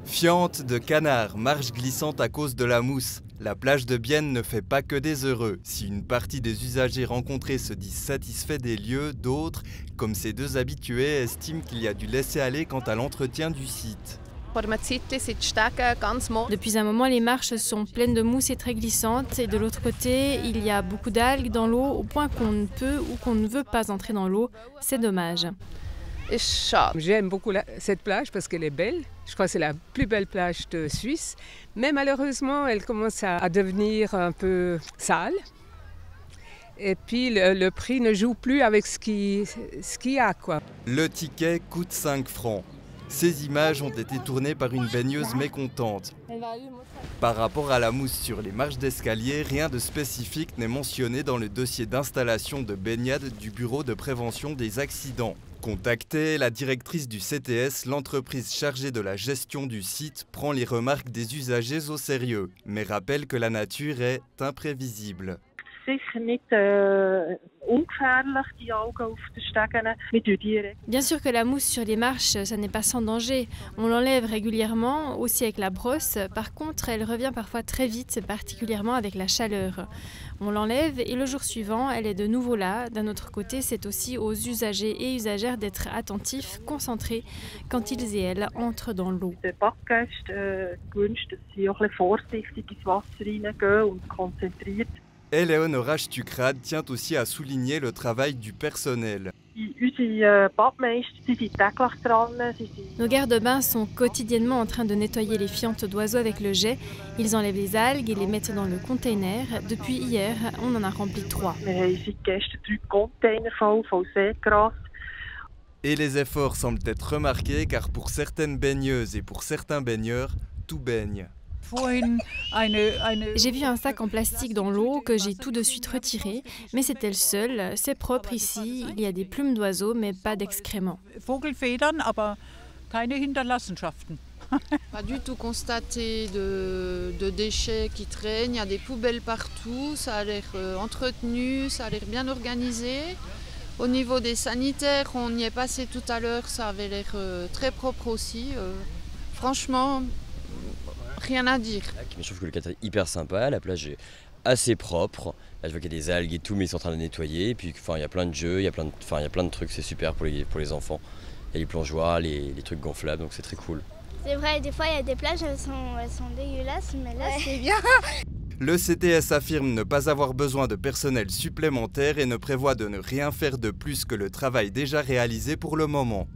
Fientes de canards, marche glissante à cause de la mousse. La plage de Bienne ne fait pas que des heureux. Si une partie des usagers rencontrés se disent satisfaits des lieux, d'autres, comme ces deux habitués, estiment qu'il y a du laisser-aller quant à l'entretien du site. Depuis un moment, les marches sont pleines de mousse et très glissantes. Et de l'autre côté, il y a beaucoup d'algues dans l'eau, au point qu'on ne peut ou qu'on ne veut pas entrer dans l'eau. C'est dommage. J'aime beaucoup cette plage parce qu'elle est belle. Je crois que c'est la plus belle plage de Suisse. Mais malheureusement, elle commence à devenir un peu sale. Et puis le prix ne joue plus avec ce qu'il y a, quoi. Le ticket coûte 5 francs. Ces images ont été tournées par une baigneuse mécontente. Par rapport à la mousse sur les marches d'escalier, rien de spécifique n'est mentionné dans le dossier d'installation de baignade du Bureau de prévention des accidents. Contactée, la directrice du CTS, l'entreprise chargée de la gestion du site, prend les remarques des usagers au sérieux, mais rappelle que la nature est imprévisible. Bien sûr que la mousse sur les marches, ça n'est pas sans danger. On l'enlève régulièrement, aussi avec la brosse. Par contre, elle revient parfois très vite, particulièrement avec la chaleur. On l'enlève et le jour suivant, elle est de nouveau là. D'un autre côté, c'est aussi aux usagers et usagères d'être attentifs, concentrés quand ils et elles entrent dans l'eau. Eleonora Stukrad tient aussi à souligner le travail du personnel. Nos gardes-bains sont quotidiennement en train de nettoyer les fientes d'oiseaux avec le jet. Ils enlèvent les algues et les mettent dans le container. Depuis hier, on en a rempli 3. Et les efforts semblent être remarqués car pour certaines baigneuses et pour certains baigneurs, tout baigne. J'ai vu un sac en plastique dans l'eau que j'ai tout de suite retiré, mais c'était le seul. C'est propre ici, il y a des plumes d'oiseaux, mais pas d'excréments. Pas du tout constaté de déchets qui traînent, il y a des poubelles partout, ça a l'air entretenu, ça a l'air bien organisé. Au niveau des sanitaires, on y est passé tout à l'heure, ça avait l'air très propre aussi. Franchement, rien à dire. Mais je trouve que le cadre est hyper sympa, la plage est assez propre. Là je vois qu'il y a des algues et tout, mais ils sont en train de nettoyer. Et puis il y a plein de jeux, il y a plein de trucs, c'est super pour les enfants. Il y a les plongeoires, les trucs gonflables, donc c'est très cool. C'est vrai, des fois il y a des plages, elles sont dégueulasses, mais là c'est bien. Le CTS affirme ne pas avoir besoin de personnel supplémentaire et ne prévoit de ne rien faire de plus que le travail déjà réalisé pour le moment.